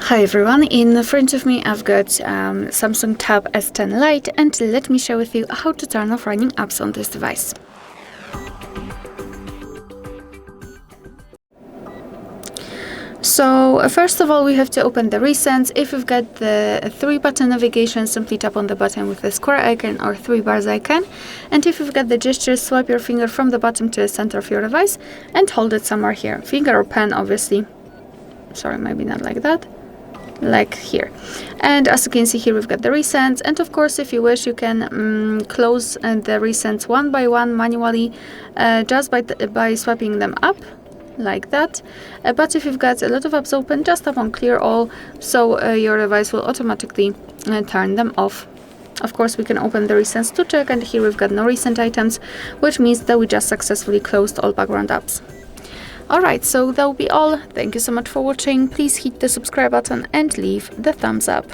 Hi everyone, in front of me I've got Samsung Tab S10 Lite, and let me share with you how to turn off running apps on this device. So first of all, we have to open the recents. If you've got the 3-button navigation, simply tap on the button with the square icon or 3 bars icon. And if you've got the gestures, swipe your finger from the bottom to the center of your device and hold it somewhere here. Finger or pen, obviously. Sorry, maybe not like that. Like here. And as you can see here, we've got the recents, and of course if you wish you can close the recents one by one manually, just by swiping them up like that. But if you've got a lot of apps open, just tap on clear all, so your device will automatically turn them off. Of course, we can open the recents to check, and here we've got no recent items, which means that we just successfully closed all background apps. Alright, so that will be all. Thank you so much for watching. Please hit the subscribe button and leave the thumbs up.